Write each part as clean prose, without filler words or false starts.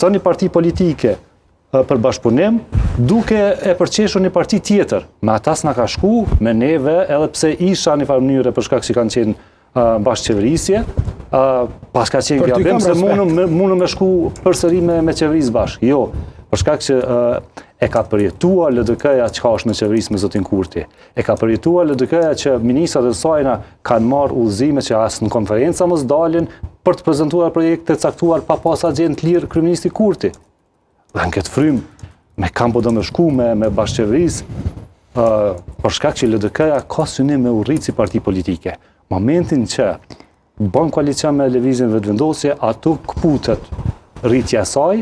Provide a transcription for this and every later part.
Sa një parti politike për bashkëpunim, duke e përqeshur një parti tjetër. Me ata s'na ka shku, me neve, edhe pse isha një farë mënyre për shkak që kanë qenë bashkëqeverisje, pas ka qenë gabim se mundu me shku përsëri me qeverisë bashkë. Jo, për shkak që e ka përjetuar LDK-ja çka është në qeverisë me zotin Kurti. E ka përjetuar LDK-ja që ministrat e sajna kanë marrë udhëzime që as në konferenca mos dalin për të prezantuar projekte caktuar pa pas agjent lirë kryeministri Kurti. Dhe në këtë frym, me kam po do me shku me bashkëqeverisë, për shkak që LDK-ja ka synim me urrit si parti politike. Momentin që bën koalicion me lëvizjen vetëvendosje, ato kputet rritja e saj,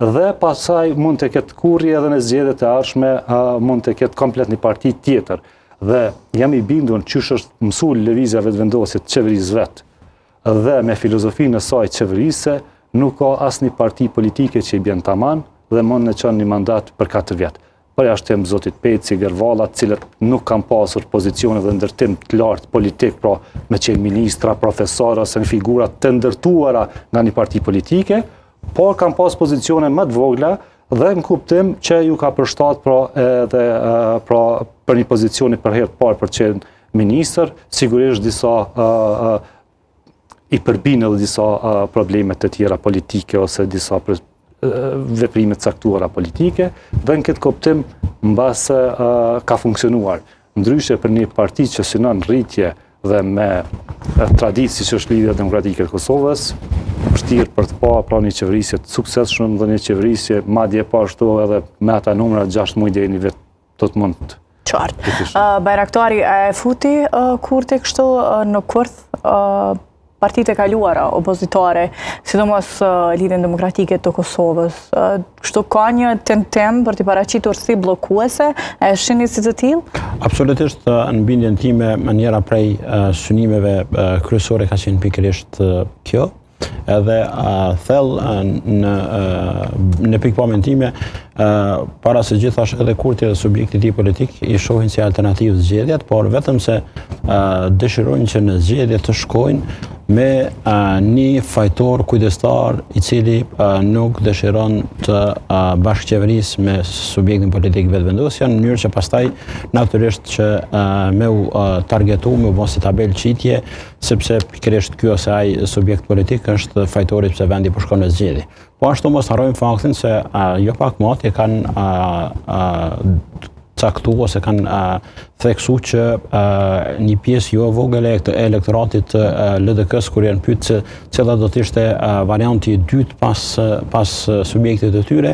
dhe pasaj mund të ketë kurrje edhe në zgjedhjet e ardhshme, mund të ketë komplet një parti tjetër. Dhe jam i bindur qysh është mësuar lëvizja vetëvendosje të qeverisë vet, dhe me filozofinë e saj qeverisë, nuk ka asnjë parti politike që i bjen taman dhe mund në qenë një mandat për 4 vjet. Përjashtim zotit Peci, Gervalla, të cilët nuk kanë pasur pozicione dhe ndërtim të lartë politik, pra me qenë ministra, profesor ose në figura të ndërtuara nga një parti politike, por kanë pas pozicione më të vogla dhe në kuptim që ju ka përshtat për një pozicioni për herë të parë për të qenë ministër, sigurisht disa i përbinë edhe disa probleme të tjera politike ose disa veprime të caktuara politike, dhe në këtë kuptim mbase ka funksionuar. Ndryshe për një parti që synon rritje dhe me traditë si që është Lidhja Demokratike e Kosovës, vështirë për të pra një qeverisje të suksesshme dhe një qeverisje madje pa ashtu edhe me ata numra 6 muaj deri në vit do të mund të. Qartë. Bajraktari e futi Kurti kështu në kurth partitë e kaluara opozitare, sidomos Lidhjen Demokratike të Kosovës. Kështu ka një tentim për të paraqitur si bllokuese, e shihni si të tillë? Absolutisht, në bindjen time, njëra prej synimeve kryesore ka qenë pikërisht kjo. Edhe thellë në pikpamjen time, para se gjithashtu edhe Kurti dhe subjekti i tij politik i shohin si alternativë zgjedhjet, por vetëm se dëshirojnë që në zgjedhje të shkojnë me një fajtor kujdestar i cili nuk dëshiron të bashkëqeverisë me subjektin politik vetëvendosja, në mënyrë që pastaj natyrisht që me u targetu, me u bën si tabelë qitje, sepse pikërisht ky ose ai subjekt politik është fajtori pse vendi po shkon në zgjedhje. Po ashtu mos harrojmë faktin se jo pak madje kanë caktu ose kanë theksu që një pjesë jo e vogël e elektoratit të LDK-s kur janë pyet se cila do të ishte varianti i dytë pas subjektit të tyre,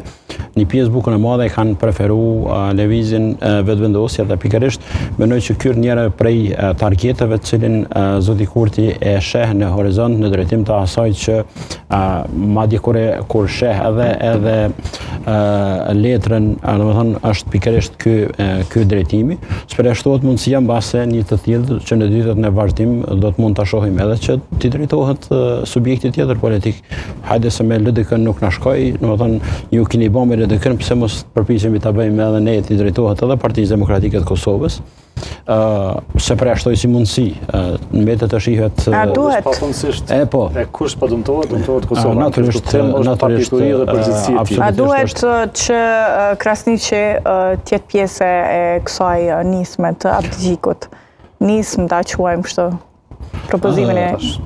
një pjesë bukën e madhe kanë preferuar lëvizjen vetëvendosje dhe pikërisht mendoj që ky është njëra prej targeteve të cilin zoti Kurti e sheh në horizont në drejtim të asaj që madje kur sheh edhe letrën, domethënë është pikërisht ky drejtimi. Shprehtohet mundësia mbase një të tillë që në ditët e vazhdim do të mund ta shohim edhe që t'i drejtohet subjektit tjetër politik. Hajde se me LDK nuk na shkoi, domethënë ju keni bën me LDK, pse mos përpiqemi ta bëjmë edhe ne t'i drejtohet edhe Partisë Demokratike të Kosovës. Se përjashtoj si mundësi, mbetet të shihet kush po dëmtohet Kosova. Natyrisht, a duhet që Krasniqi të jetë pjesë e kësaj nisme të abdikut? Nismë ta quajmë kështu. Propozimin e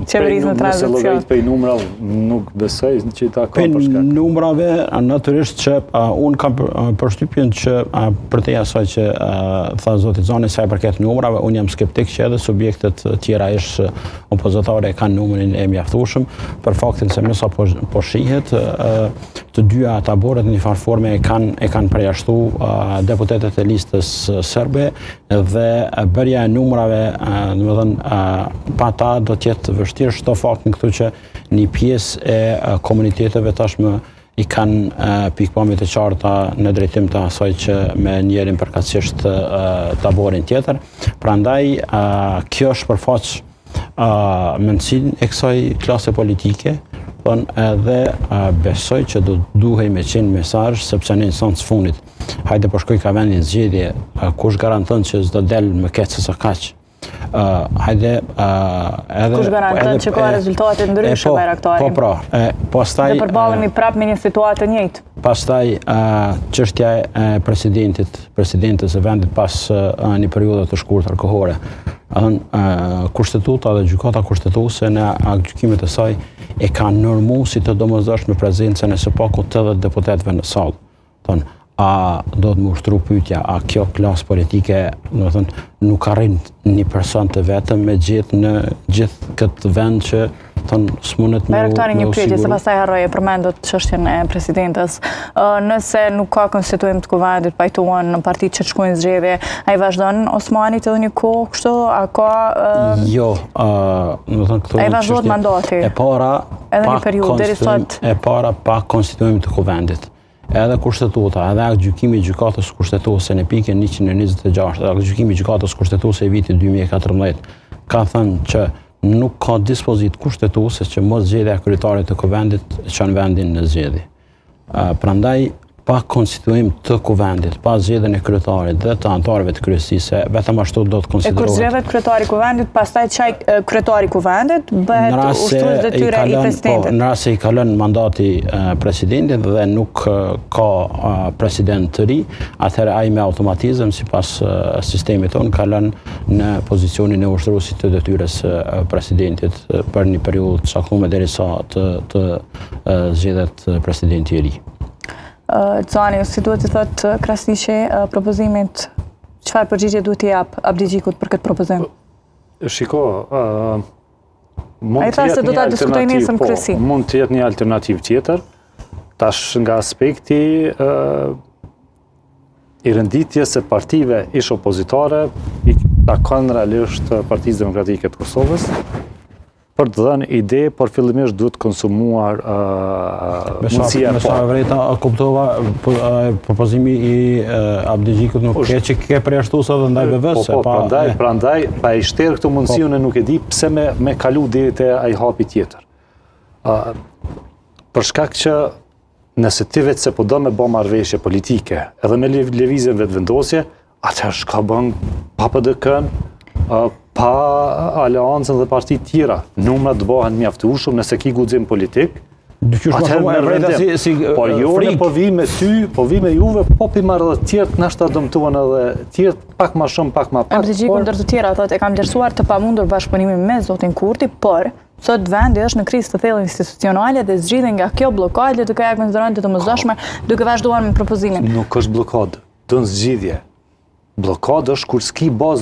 qeverisë në tranzicion. Pej numrave nuk besoj që ta ka për shkak. Numrave natyrisht që unë kam përshtypjen që përtej asaj që tha zoti Zani sa i përket numrave, unë jam skeptik që edhe subjektet tjera ish opozitare kanë numrin e mjaftueshëm për faktin se mësa po shihet të dyja taborët në një farë forme e kanë përjashtuar deputetët e listës serbe dhe bërja e numrave, domethënë pa ta do të jetë vështirë shto faktin këtu që një pjesë e komuniteteve tashmë i kanë pikpamjet e qarta në drejtim të asaj që me njerin përkatësisht taborin tjetër. Prandaj kjo është përfaq mendsinë e kësaj klase politike, edhe besoj që duhej me qenë mesazh sepse në instancë fundit hajde po shkoj ka vendin zgjedhje, kush garanton që s'do del më keq se sa kaq. hajde edhe... Kush garanton që ka rezultate ndryshe Bajraktari? Po pra, pastaj... Dhe përballemi prapë me një situatë të njëjtë. Pastaj çështja e presidentës së vendit pas një periudhe të shkurtër kohore. Kushtetuta dhe gjykata kushtetuese në gjykimet e saj e ka normuar si të domosdoshme prezencën e së paku 80 deputetëve në sallë. A do të më ushtru pyetja, a kjo klasë politike, nuk arrin një person të vetëm me gjithë në gjithë këtë vend që s'mundet me Bajraktari, një pyetje, se siguru? pastaj harroj e përmendët çështjen e presidentës. Nëse nuk ka konstituim të kuvendit pajtuan në partitë që shkojnë zgjedhje, ai vazhdon Osmanit edhe një kohë kështu, a ka Jo, këto ai vazhdon mandati? E para Edhe një periudhë deri sot. E para pa konstituim të kuvendit. Edhe kushtetuta, edhe gjykimi i gjykatës kushtetuese në pikën 126, edhe gjykimi i gjykatës kushtetuese i vitit 2014, ka thënë që nuk ka dispozit kushtetuese që mos zgjedhja e kryetarit të kuvendit çon vendin në zgjedhje. Prandaj pa konstituim të kuvendit, pa zgjedhjen e kryetarit dhe të anëtarëve të kryesisë, vetëm ashtu do të E kur konsiderohet. zgjedhet kryetari i kuvendit, pastaj çaj kryetari i kuvendit bëhet ushtrues detyre i presidentit. Në rast se i kalon mandati presidentit dhe nuk ka president të ri, atëherë ai me automatizëm sipas sistemit tonë kalon në pozicionin e ushtruesit të detyrës presidentit për një periudhë të caktuar derisa të zgjedhet presidenti i ri. Cani, si duhet të thotë krasniqe propozimit, çfarë përgjigje duhet t'i jap Abdi Gjikut për këtë propozim? Shiko, Ai tha se do ta diskutojnë nesër në kryeси. Mund të jetë një alternativë tjetër, tash nga aspekti i renditjes së partive ish opozitare, i takon realisht Partisë Demokratike të Kosovës, për të dhënë ide, por fillimisht duhet konsumuar mundësia Me sa vërejta kuptova, propozimi i Abdi Gjikut nuk që ke përjashtuar edhe ndaj BV-s. Po, prandaj, pa i shterë këtë mundësi, unë nuk e di pse me kalu deri te ai hapi tjetër. Për shkak që nëse ti vetë se po do me bë marrëveshje politike, edhe me lëvizjen vetëvendosje, atëherë shka bën pa PDK-n, pa aleancën dhe parti tjera. Numrat të bëhen mjaftueshëm nëse ki guxim politik. Atëherë me vendim. Por jo në po vi me ty, po vi me juve, po pi marrë dhe tjertë, nashta dëmtuan edhe tjertë pak ma shumë, pak ma pak. Abdi Gjiku ndër të tjera thotë e kam vlerësuar të pamundur bashkëpunimin me zotin Kurti, por sot vendi është në krizë të thellë institucionale dhe zgjidhen nga kjo blokadë duke ja konsideruar të domosdoshme, duke vazhduar me propozimin. Nuk është blokadë, do në zgjidhje. Blokadë është kur s'ki bazë